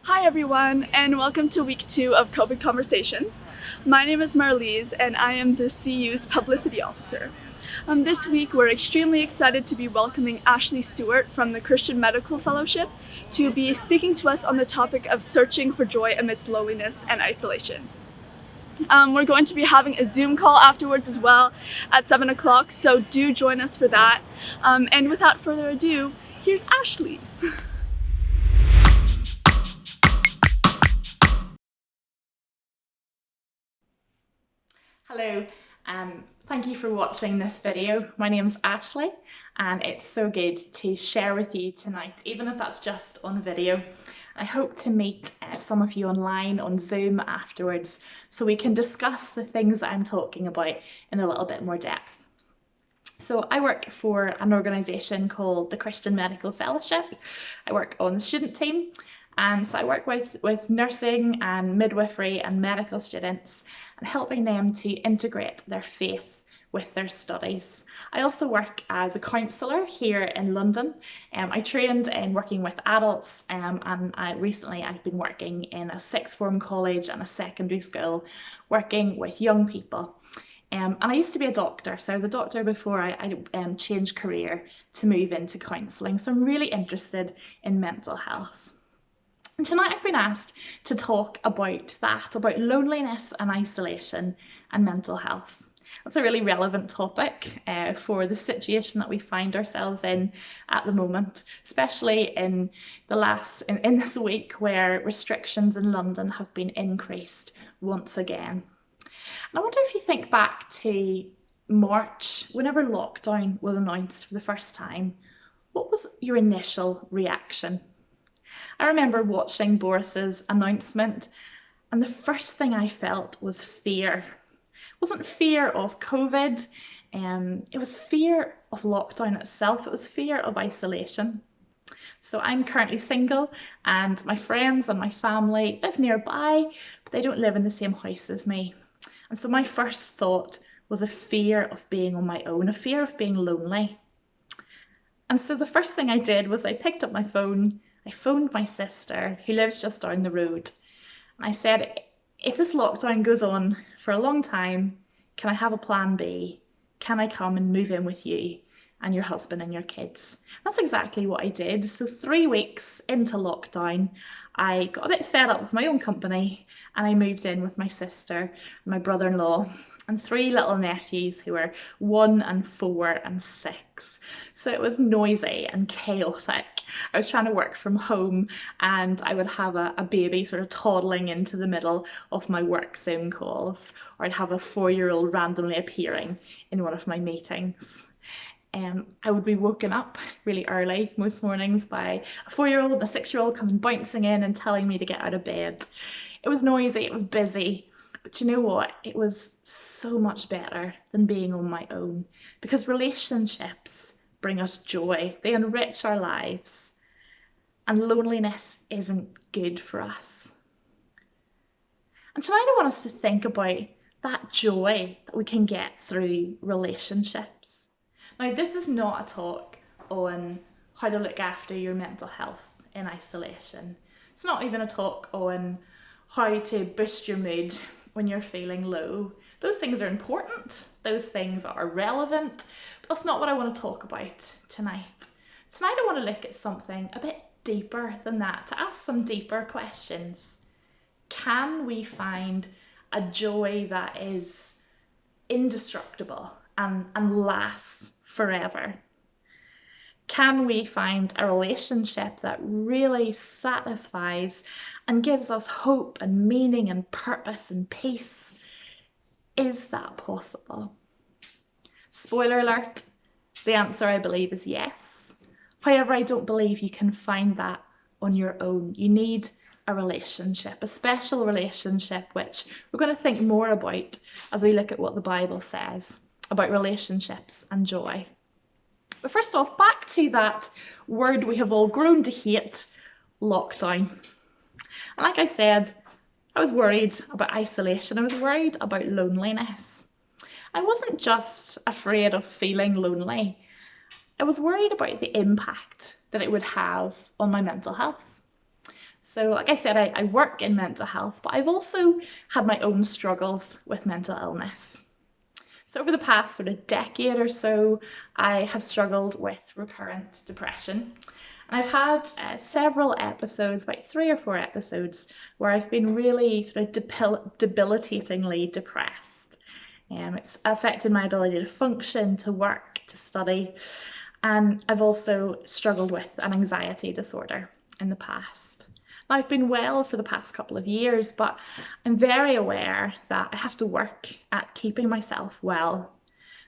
Hi everyone, and welcome to week 2 of COVID Conversations. My name is Marlise, and I am the CU's Publicity Officer. This week, we're extremely excited to be welcoming Ashley Stewart from the Christian Medical Fellowship to be speaking to us on the topic of searching for joy amidst loneliness and isolation. We're going to be having a Zoom call afterwards as well at 7 o'clock, so do join us for that. And without further ado, here's Ashley. Hello, thank you for watching this video. My name's Ashley and it's so good to share with you tonight, even if that's just on video. I hope to meet some of you online on Zoom afterwards so we can discuss the things that I'm talking about in a little bit more depth. So I work for an organisation called the Christian Medical Fellowship. I work on the student team, and so I work with nursing and midwifery and medical students and helping them to integrate their faith with their studies. I also work as a counsellor here in London. I trained in working with adults, and recently I've been working in a sixth form college and a secondary school working with young people. And I used to be a doctor, so I was a doctor before I changed career to move into counselling. So I'm really interested in mental health. And tonight I've been asked to talk about loneliness and isolation and mental health. That's a really relevant topic for the situation that we find ourselves in at the moment, especially in this week where restrictions in London have been increased once again. And I wonder if you think back to March, whenever lockdown was announced for the first time, what was your initial reaction? I remember watching Boris's announcement, and the first thing I felt was fear. It wasn't fear of COVID, it was fear of lockdown itself. It was fear of isolation. So I'm currently single, and my friends and my family live nearby, but they don't live in the same house as me. And so my first thought was a fear of being on my own, a fear of being lonely. And so the first thing I did was I picked up my phone, I phoned my sister, who lives just down the road, and I said, if this lockdown goes on for a long time, can I have a plan B? Can I come and move in with you and your husband and your kids? That's exactly what I did. So 3 weeks into lockdown, I got a bit fed up with my own company and I moved in with my sister and my brother-in-law and 3 little nephews who were 1 and 4 and 6. So it was noisy and chaotic. I was trying to work from home and I would have a baby sort of toddling into the middle of my work Zoom calls, or I'd have a 4-year-old randomly appearing in one of my meetings. I would be woken up really early most mornings by a 4-year-old and a 6-year-old coming bouncing in and telling me to get out of bed. It was noisy, it was busy, but you know what? It was so much better than being on my own, because relationships bring us joy, they enrich our lives, and loneliness isn't good for us. And tonight I want us to think about that joy that we can get through relationships. Now, this is not a talk on how to look after your mental health in isolation. It's not even a talk on how to boost your mood when you're feeling low. Those things are important, those things are relevant, but that's not what I want to talk about tonight. Tonight I want to look at something a bit deeper than that, to ask some deeper questions. Can we find a joy that is indestructible and lasts forever? Can we find a relationship that really satisfies and gives us hope and meaning and purpose and peace? Is that possible? Spoiler alert, the answer I believe is yes. However, I don't believe you can find that on your own. You need a relationship, a special relationship, which we're going to think more about as we look at what the Bible says about relationships and joy. But first off, back to that word we have all grown to hate, lockdown. And like I said, I was worried about isolation. I was worried about loneliness. I wasn't just afraid of feeling lonely. I was worried about the impact that it would have on my mental health. So like I said, I work in mental health, but I've also had my own struggles with mental illness. So over the past sort of decade or so, I have struggled with recurrent depression. And I've had several episodes, about 3 or 4 episodes, where I've been really sort of debilitatingly depressed. It's affected my ability to function, to work, to study. And I've also struggled with an anxiety disorder in the past. Now, I've been well for the past couple of years, but I'm very aware that I have to work at keeping myself well.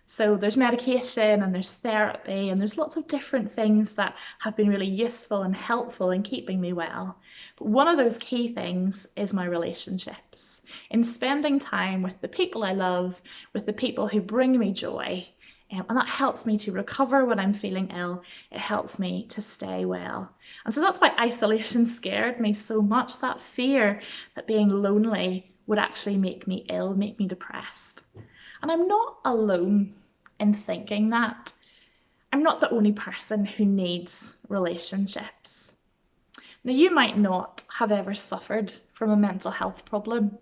So there's medication and there's therapy and there's lots of different things that have been really useful and helpful in keeping me well. But one of those key things is my relationships. In spending time with the people I love, with the people who bring me joy, and that helps me to recover when I'm feeling ill. It helps me to stay well. And so that's why isolation scared me so much, that fear that being lonely would actually make me ill, make me depressed. And I'm not alone in thinking that. I'm not the only person who needs relationships. Now, you might not have ever suffered from a mental health problem,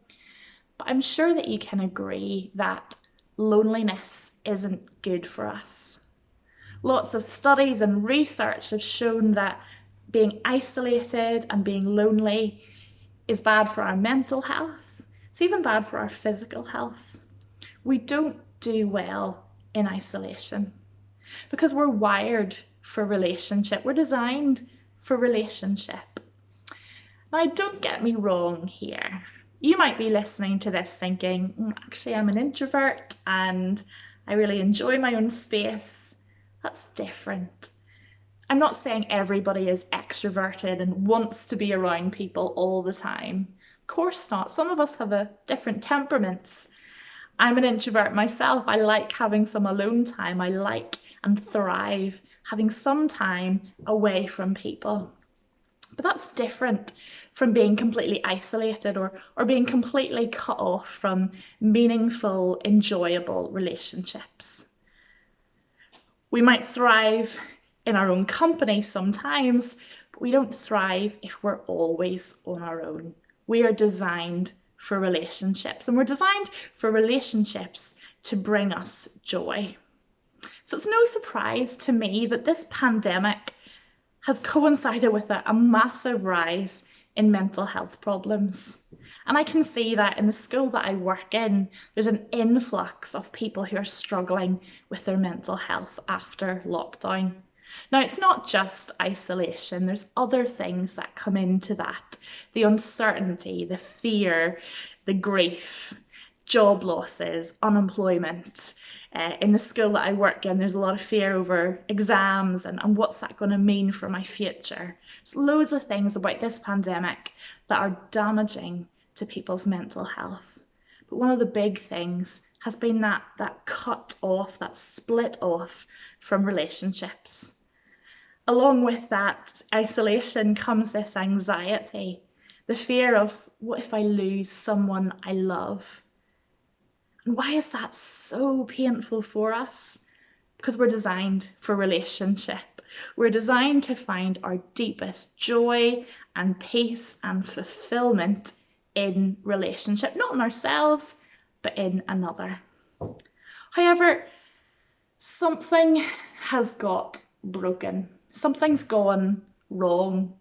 but I'm sure that you can agree that loneliness isn't good for us. Lots of studies and research have shown that being isolated and being lonely is bad for our mental health. It's even bad for our physical health. We don't do well in isolation because we're wired for relationship. We're designed for relationship. Now, don't get me wrong here. You might be listening to this thinking, actually, I'm an introvert and I really enjoy my own space. That's different. I'm not saying everybody is extroverted and wants to be around people all the time. Of course not. Some of us have different temperaments. I'm an introvert myself. I like having some alone time. I like and thrive having some time away from people. But that's different from being completely isolated or being completely cut off from meaningful, enjoyable relationships. We might thrive in our own company sometimes, but we don't thrive if we're always on our own. We are designed for relationships, and we're designed for relationships to bring us joy. So it's no surprise to me that this pandemic has coincided with a massive rise in mental health problems. And I can see that in the school that I work in, there's an influx of people who are struggling with their mental health after lockdown. Now, it's not just isolation, there's other things that come into that. The uncertainty, the fear, the grief, job losses, unemployment. In the school that I work in, there's a lot of fear over exams and what's that going to mean for my future. There's loads of things about this pandemic that are damaging to people's mental health. But one of the big things has been that cut off, that split off from relationships. Along with that isolation comes this anxiety, the fear of what if I lose someone I love? And why is that so painful for us? Because we're designed for relationship. We're designed to find our deepest joy and peace and fulfillment in relationship, not in ourselves, but in another. However, something has got broken. Something's gone wrong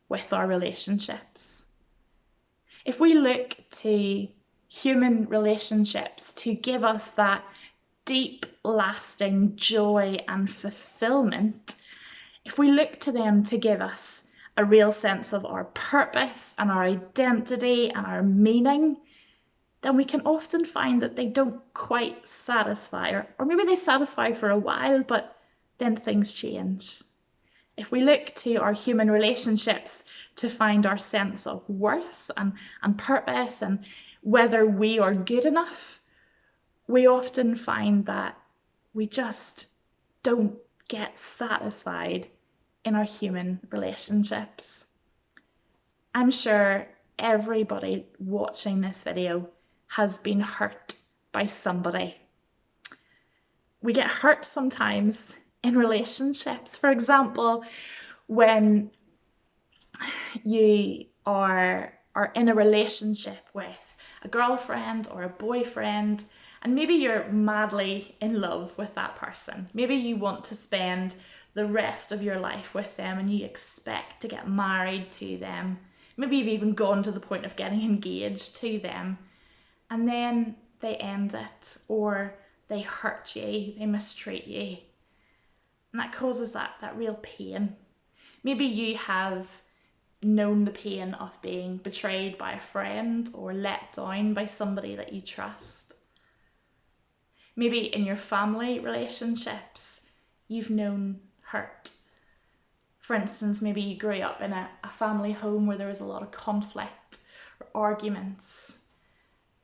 with our relationships. If we look to human relationships to give us that deep, lasting joy and fulfillment, if we look to them to give us a real sense of our purpose and our identity and our meaning, then we can often find that they don't quite satisfy, or maybe they satisfy for a while, but then things change. If we look to our human relationships to find our sense of worth and purpose and whether we are good enough, we often find that we just don't get satisfied in our human relationships. I'm sure everybody watching this video has been hurt by somebody. We get hurt sometimes in relationships. For example, when you are in a relationship with a girlfriend or a boyfriend, and maybe you're madly in love with that person. Maybe you want to spend the rest of your life with them and you expect to get married to them. Maybe you've even gone to the point of getting engaged to them, and then they end it, or they hurt you, they mistreat you, and that causes that real pain. Maybe you have known the pain of being betrayed by a friend or let down by somebody that you trust. Maybe in your family relationships, you've known hurt. For instance, maybe you grew up in a family home where there was a lot of conflict or arguments.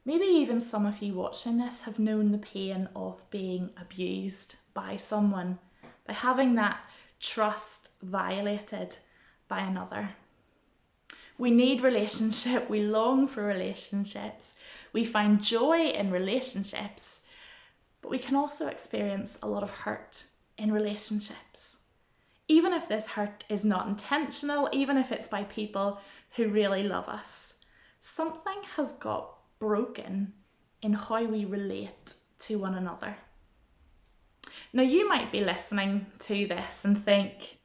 Maybe even some of you watching this have known the pain of being abused by someone, by having that trust violated by another. We need relationship, we long for relationships, we find joy in relationships, but we can also experience a lot of hurt in relationships. Even if this hurt is not intentional, even if it's by people who really love us, something has got broken in how we relate to one another. Now, you might be listening to this and think,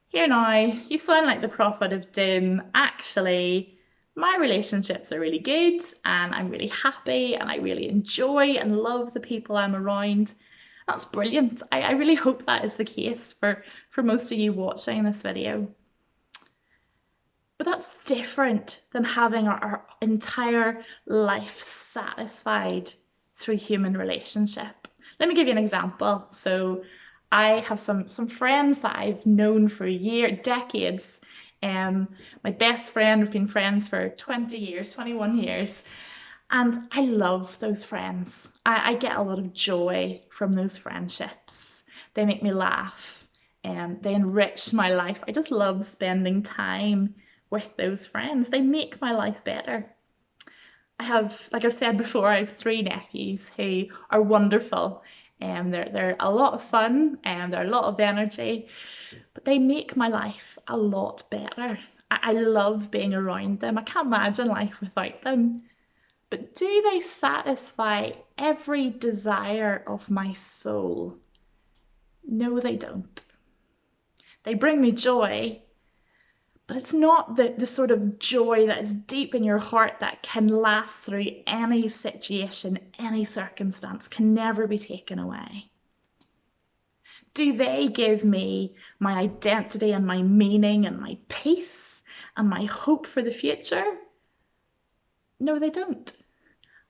here now, you sound like the prophet of doom. Actually, my relationships are really good and I'm really happy and I really enjoy and love the people I'm around. That's brilliant. I really hope that is the case for most of you watching this video. But that's different than having our entire life satisfied through human relationship. Let me give you an example. So I have some friends that I've known for decades. My best friend, we've been friends for 20 years, 21 years. And I love those friends. I get a lot of joy from those friendships. They make me laugh and they enrich my life. I just love spending time with those friends. They make my life better. I have, like I've said before, I have 3 nephews who are wonderful. They're a lot of fun and they're a lot of energy, but they make my life a lot better. I love being around them. I can't imagine life without them. But do they satisfy every desire of my soul? No, they don't. They bring me joy, but it's not the sort of joy that is deep in your heart that can last through any situation, any circumstance, can never be taken away. Do they give me my identity and my meaning and my peace and my hope for the future? No, they don't.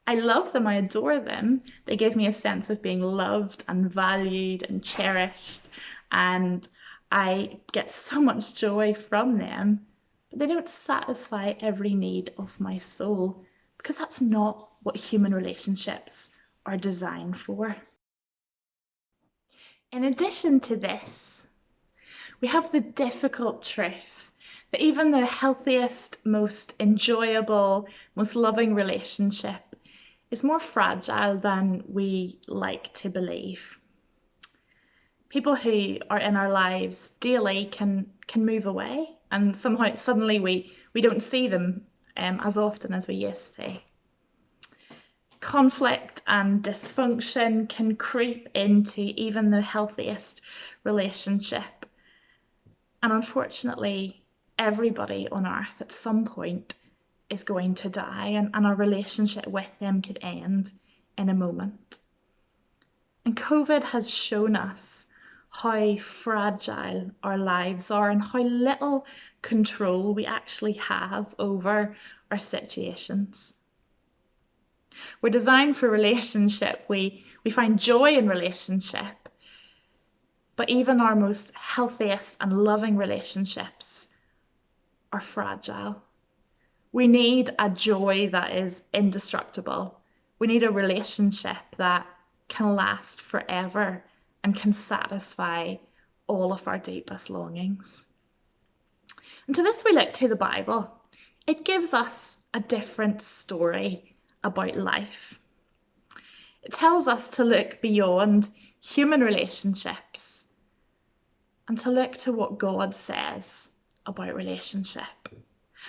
I love them, I adore them. They give me a sense of being loved and valued and cherished, and I get so much joy from them, but they don't satisfy every need of my soul, because that's not what human relationships are designed for. In addition to this, we have the difficult truth that even the healthiest, most enjoyable, most loving relationship is more fragile than we like to believe. People who are in our lives daily can move away, and somehow suddenly we don't see them as often as we used to. Conflict and dysfunction can creep into even the healthiest relationship. And unfortunately, everybody on earth at some point is going to die, and our relationship with them could end in a moment. And COVID has shown us how fragile our lives are and how little control we actually have over our situations. We're designed for relationship. We find joy in relationship, but even our most healthiest and loving relationships are fragile. We need a joy that is indestructible. We need a relationship that can last forever and can satisfy all of our deepest longings. And to this we look to the Bible. It gives us a different story about life. It tells us to look beyond human relationships and to look to what God says about relationship.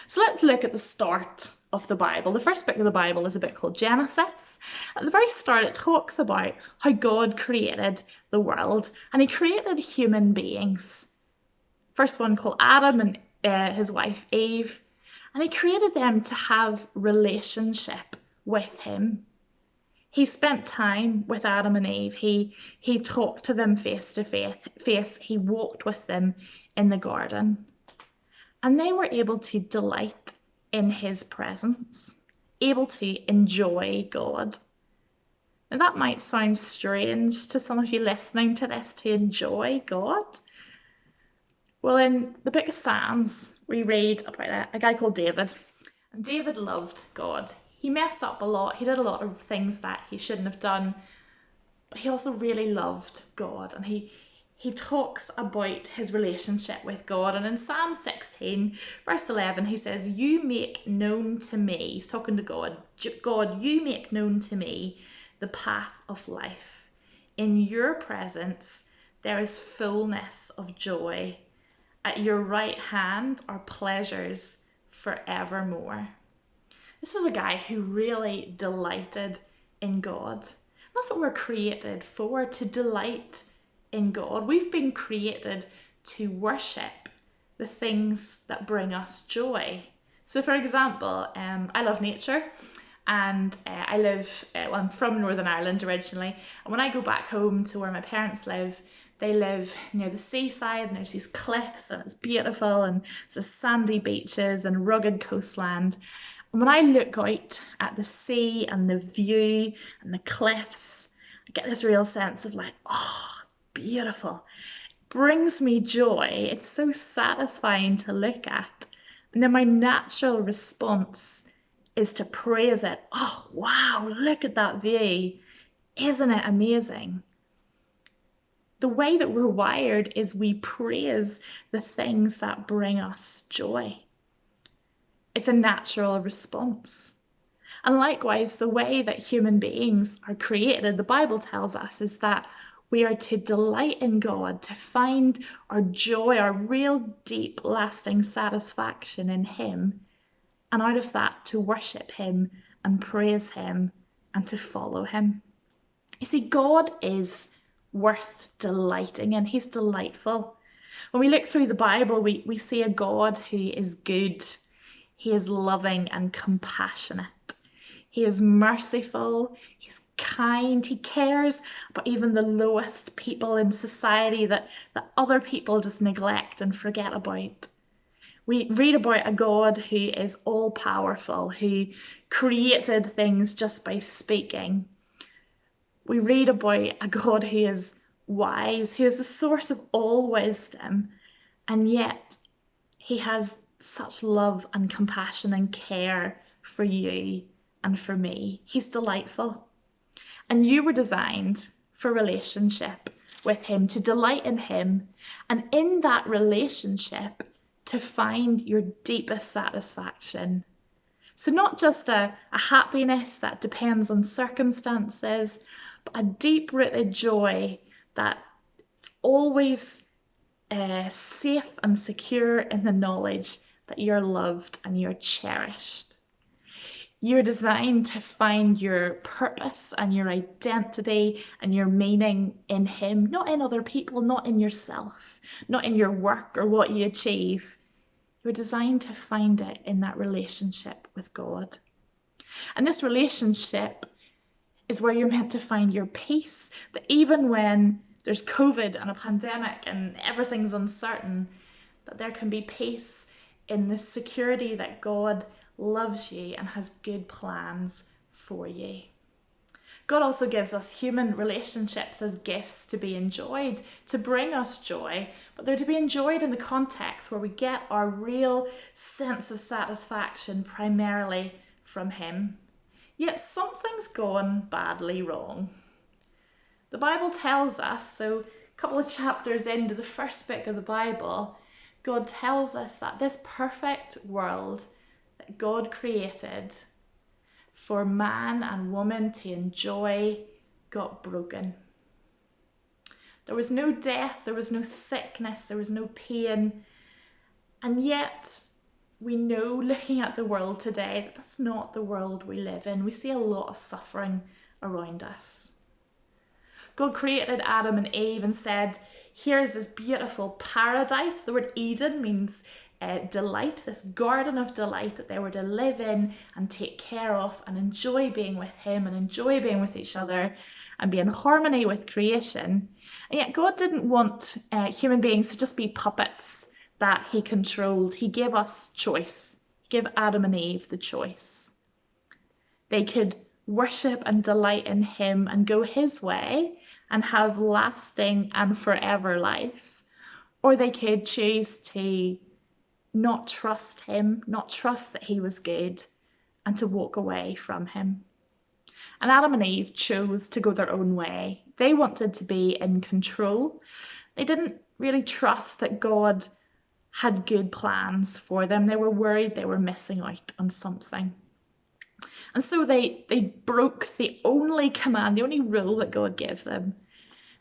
So let's look at the start of the Bible. The first book of the Bible is a book called Genesis. At the very start, it talks about how God created the world, and he created human beings. First one called Adam and his wife Eve, and he created them to have relationship with him. He spent time with Adam and Eve. He talked to them face to face. He walked with them in the garden. And they were able to delight in his presence, able to enjoy God. And that might sound strange to some of you listening to this, to enjoy God. Well, in the book of Psalms, we read about a guy called David. And David loved God. He messed up a lot. He did a lot of things that he shouldn't have done. But he also really loved God. And he talks about his relationship with God. And in Psalm 16, verse 11, he says, "You make known to me," he's talking to God, "God, you make known to me the path of life. In your presence, there is fullness of joy. At your right hand are pleasures forevermore." This was a guy who really delighted in God. That's what we're created for, to delight in God. We've been created to worship the things that bring us joy. So for example, I love nature, and I'm from Northern Ireland originally, and when I go back home to where my parents live, they live near the seaside, and there's these cliffs, and it's beautiful, and there's sandy beaches and rugged coastland. And when I look out at the sea and the view and the cliffs, I get this real sense of like, oh, beautiful. It brings me joy. It's so satisfying to look at. And then my natural response is to praise it. Oh, wow, look at that view. Isn't it amazing? The way that we're wired is we praise the things that bring us joy. It's a natural response. And likewise, the way that human beings are created, the Bible tells us, is that we are to delight in God, to find our joy, our real deep, lasting satisfaction in him, and out of that to worship him and praise him and to follow him. You see, God is worth delighting in. He's delightful. When we look through the Bible, we see a God who is good. He is loving and compassionate. He is merciful. He's kind. He cares about even the lowest people in society that other people just neglect and forget about. We read about a God who is all powerful, who created things just by speaking. We read about a God who is wise, who is the source of all wisdom, and yet he has such love and compassion and care for you and for me. He's delightful. And you were designed for relationship with him, to delight in him, and in that relationship to find your deepest satisfaction. So not just a happiness that depends on circumstances, but a deep-rooted joy that's always safe and secure in the knowledge that you're loved and you're cherished. You're designed to find your purpose and your identity and your meaning in him, not in other people, not in yourself, not in your work or what you achieve. You're designed to find it in that relationship with God. And this relationship is where you're meant to find your peace, that even when there's COVID and a pandemic and everything's uncertain, that there can be peace in the security that God loves you and has good plans for you. God also gives us human relationships as gifts to be enjoyed, to bring us joy, but they're to be enjoyed in the context where we get our real sense of satisfaction primarily from him. Yet something's gone badly wrong. The Bible tells us, so a couple of chapters into the first book of the Bible, God tells us that this perfect world that God created for man and woman to enjoy got broken. There was no death, there was no sickness, there was no pain, And yet, we know, looking at the world today, that that's not the world we live in. We see a lot of suffering around us. God created Adam and Eve and said, here's this beautiful paradise. The word Eden means delight, this garden of delight that they were to live in and take care of and enjoy being with him and enjoy being with each other and be in harmony with creation. And yet God didn't want human beings to just be puppets that he controlled. He gave us choice. He gave Adam and Eve the choice. They could worship and delight in him and go his way and have lasting and forever life. Or they could choose to not trust him, not trust that he was good, and to walk away from him. And Adam and Eve chose to go their own way. They wanted to be in control. They didn't really trust that God had good plans for them. They were worried they were missing out on something. And so they broke the only command, the only rule that God gave them.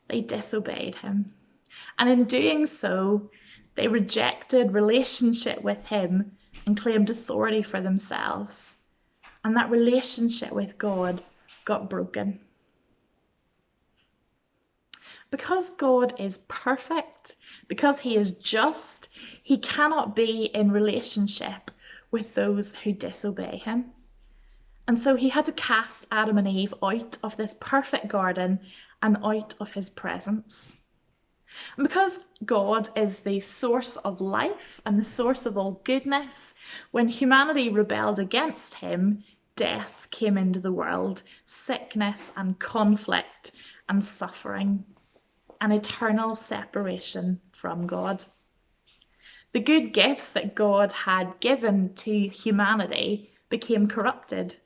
They disobeyed him. And in doing so, they rejected relationship with him and claimed authority for themselves. And that relationship with God got broken. Because God is perfect, because he is just, he cannot be in relationship with those who disobey him. And so he had to cast Adam and Eve out of this perfect garden and out of his presence. And because God is the source of life and the source of all goodness, when humanity rebelled against him, death came into the world, sickness and conflict and suffering, and eternal separation from God. The good gifts that God had given to humanity became corrupted.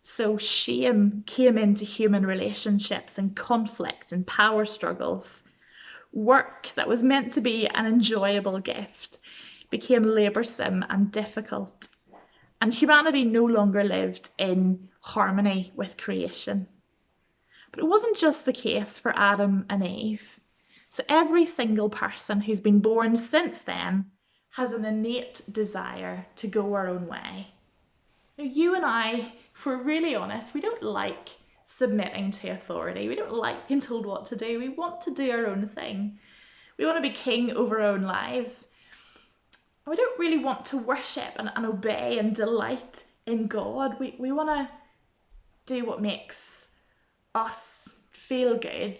So shame came into human relationships and conflict and power struggles. Work that was meant to be an enjoyable gift became laboursome and difficult. And humanity no longer lived in harmony with creation. But it wasn't just the case for Adam and Eve. So every single person who's been born since then has an innate desire to go our own way. Now, you and I, if we're really honest, we don't like submitting to authority. We don't like being told what to do. We want to do our own thing. We want to be king over our own lives. We don't really want to worship and obey and delight in God. We want to do what makes us feel good,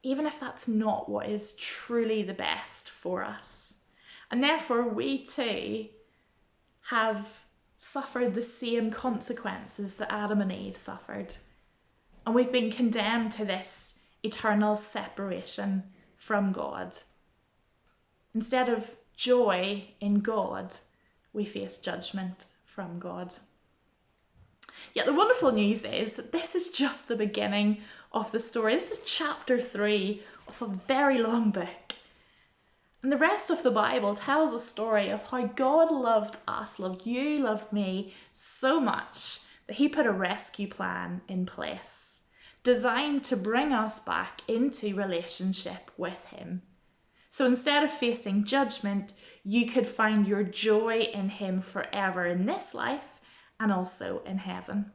even if that's not what is truly the best for us. And therefore, we too have suffered the same consequences that Adam and Eve suffered. And we've been condemned to this eternal separation from God. Instead of joy in God, we face judgment from God. Yet the wonderful news is that this is just the beginning of the story. This is chapter 3 of a very long book. And the rest of the Bible tells a story of how God loved us, loved you, loved me so much that he put a rescue plan in place, designed to bring us back into relationship with him. So instead of facing judgment, you could find your joy in him forever in this life and also in heaven.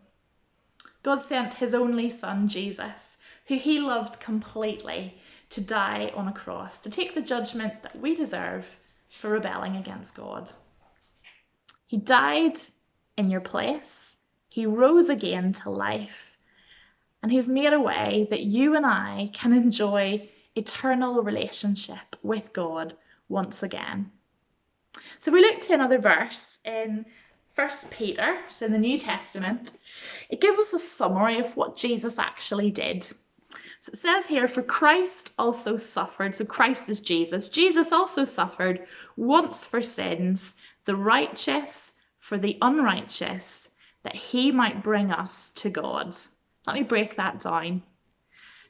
God sent his only son, Jesus, who he loved completely, to die on a cross, to take the judgment that we deserve for rebelling against God. He died in your place. He rose again to life. And he's made a way that you and I can enjoy eternal relationship with God once again. So we look to another verse in 1 Peter, so in the New Testament. It gives us a summary of what Jesus actually did. So it says here, for Christ also suffered, so Christ is Jesus. Jesus also suffered once for sins, the righteous for the unrighteous, that he might bring us to God. Let me break that down.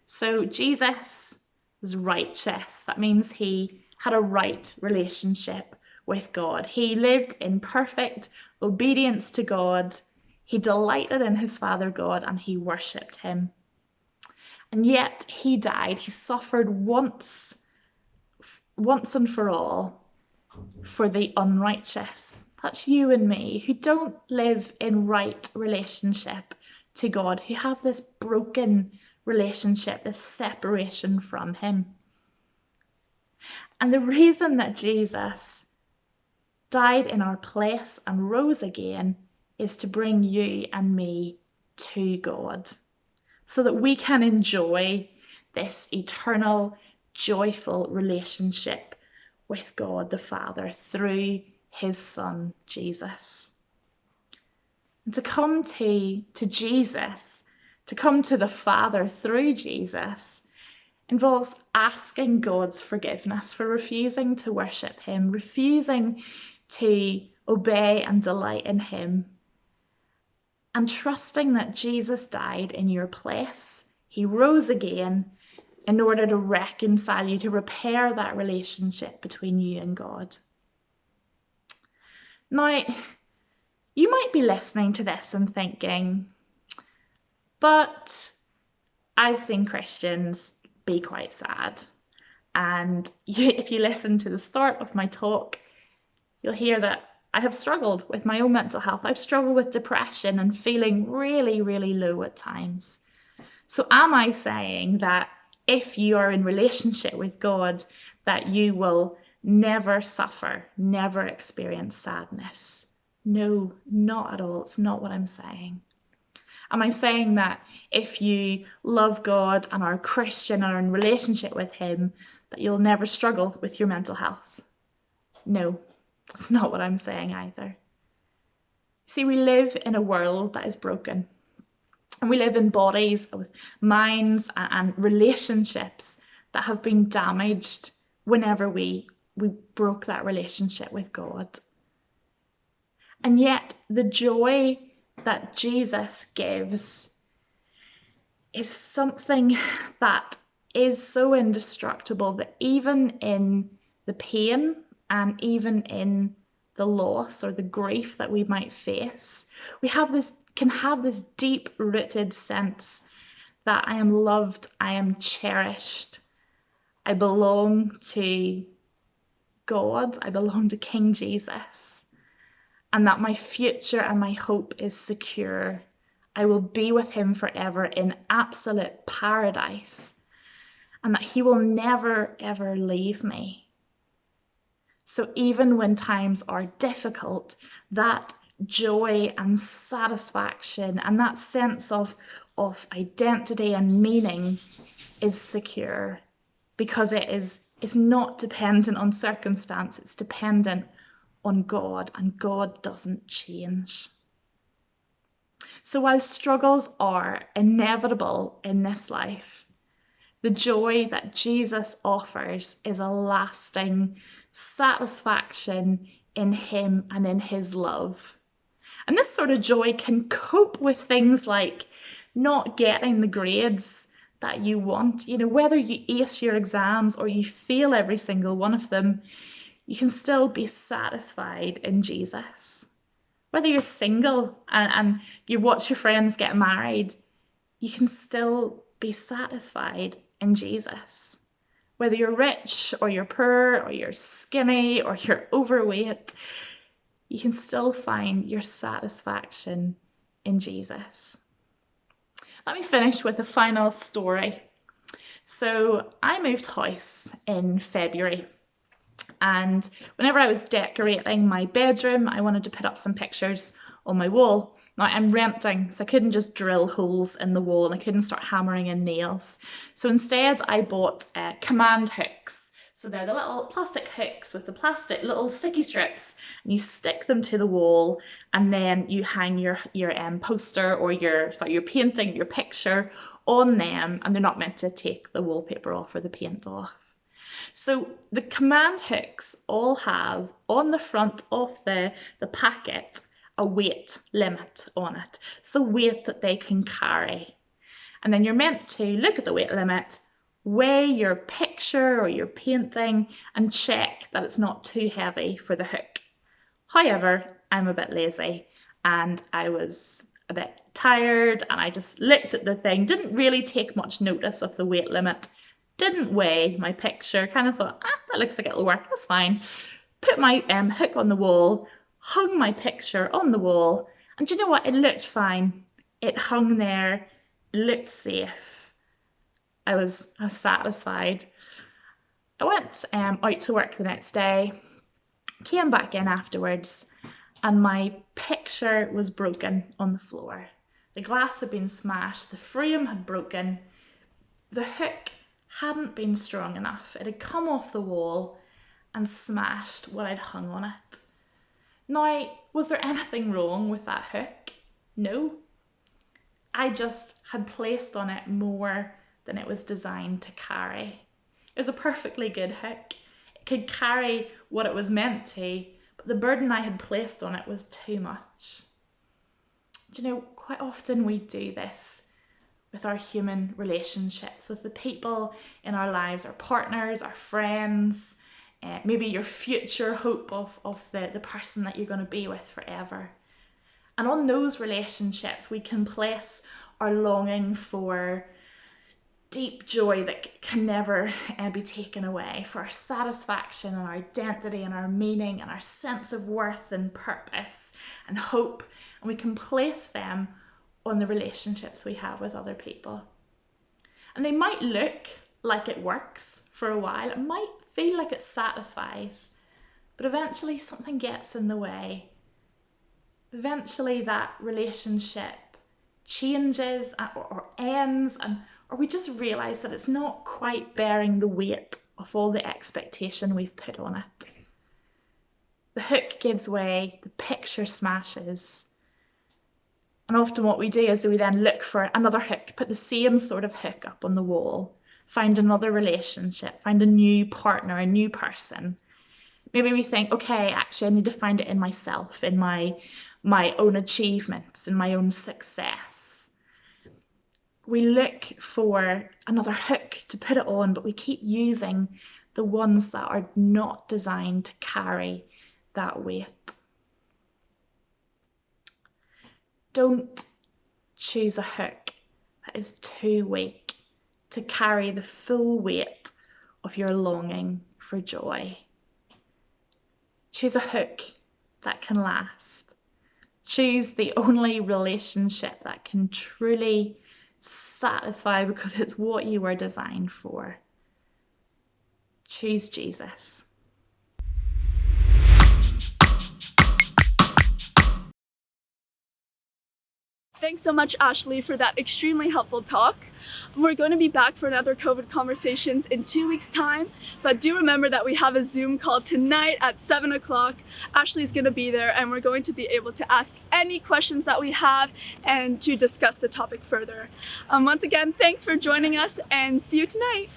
So Jesus was righteous. That means he had a right relationship with God. He lived in perfect obedience to God. He delighted in his Father God and he worshipped him. And yet he died. He suffered once and for all for the unrighteous. That's you and me, who don't live in right relationship to God, who have this broken relationship, this separation from him. And the reason that Jesus died in our place and rose again is to bring you and me to God, so that we can enjoy this eternal, joyful relationship with God the Father through his Son, Jesus. And to come to Jesus, to come to the Father through Jesus, involves asking God's forgiveness for refusing to worship him, refusing to obey and delight in him, and trusting that Jesus died in your place. He rose again in order to reconcile you, to repair that relationship between you and God. Now, you might be listening to this and thinking, but I've seen Christians be quite sad. And if you listen to the start of my talk, you'll hear that I have struggled with my own mental health. I've struggled with depression and feeling really, really low at times. So am I saying that if you are in relationship with God, that you will never suffer, never experience sadness? No, not at all. It's not what I'm saying. Am I saying that if you love God and are a Christian and are in relationship with him, that you'll never struggle with your mental health? No, that's not what I'm saying either. See, we live in a world that is broken. And we live in bodies with minds and relationships that have been damaged whenever we broke that relationship with God. And yet the joy that Jesus gives is something that is so indestructible that even in the pain and even in the loss or the grief that we might face, we can have this deep-rooted sense that I am loved, I am cherished, I belong to God, I belong to King Jesus, and that my future and my hope is secure. I will be with him forever in absolute paradise, and that he will never, ever leave me. So even when times are difficult, that joy and satisfaction and that sense of identity and meaning is secure, because it is not dependent on circumstance, it's dependent on God, and God doesn't change. So while struggles are inevitable in this life, the joy that Jesus offers is a lasting satisfaction in him and in his love. And this sort of joy can cope with things like not getting the grades that you want. You know, whether you ace your exams or you fail every single one of them, you can still be satisfied in Jesus. Whether you're single and you watch your friends get married, you can still be satisfied in Jesus. Whether you're rich or you're poor or you're skinny or you're overweight, you can still find your satisfaction in Jesus. Let me finish with a final story. So I moved house in February, and whenever I was decorating my bedroom, I wanted to put up some pictures on my wall. Now I'm renting, so I couldn't just drill holes in the wall and I couldn't start hammering in nails. So instead I bought command hooks. So they're the little plastic hooks with the plastic little sticky strips, and you stick them to the wall, and then you hang your poster or your painting, your picture on them, and they're not meant to take the wallpaper off or the paint off. So the command hooks all have on the front of the packet a weight limit on it. It's the weight that they can carry. And then you're meant to look at the weight limit, weigh your picture or your painting, and check that it's not too heavy for the hook. However, I'm a bit lazy and I was a bit tired, and I just looked at the thing, didn't really take much notice of the weight limit, didn't weigh my picture, kind of thought, that looks like it'll work, that's fine. put my hook on the wall, hung my picture on the wall, and do you know what? It looked fine. It hung there, looked safe. I was satisfied. I went out to work the next day, came back in afterwards, and my picture was broken on the floor. The glass had been smashed, the frame had broken, the hook hadn't been strong enough. It had come off the wall and smashed what I'd hung on it. Now, was there anything wrong with that hook? No. I just had placed on it more than it was designed to carry. It was a perfectly good hook. It could carry what it was meant to, but the burden I had placed on it was too much. Do you know, quite often we do this with our human relationships, with the people in our lives, our partners, our friends, maybe your future hope of the person that you're going to be with forever. And on those relationships, we can place our longing for deep joy that can never be taken away, for our satisfaction and our identity and our meaning and our sense of worth and purpose and hope. And we can place them on the relationships we have with other people. And they might look like it works for a while. It might feel like it satisfies, but eventually something gets in the way. Eventually that relationship changes or ends, or we just realise that it's not quite bearing the weight of all the expectation we've put on it. The hook gives way, the picture smashes. And often what we do is we then look for another hook, put the same sort of hook up on the wall, find another relationship, find a new partner, a new person. Maybe we think, okay, actually I need to find it in myself, in my own achievements, in my own success. We look for another hook to put it on, but we keep using the ones that are not designed to carry that weight. Don't choose a hook that is too weak to carry the full weight of your longing for joy. Choose a hook that can last. Choose the only relationship that can truly satisfy because it's what you were designed for. Choose Jesus. Thanks so much, Ashley, for that extremely helpful talk. We're going to be back for another COVID Conversations in 2 weeks' time, but do remember that we have a Zoom call tonight at 7 o'clock. Ashley's going to be there, and we're going to be able to ask any questions that we have and to discuss the topic further. Once again, thanks for joining us, and see you tonight.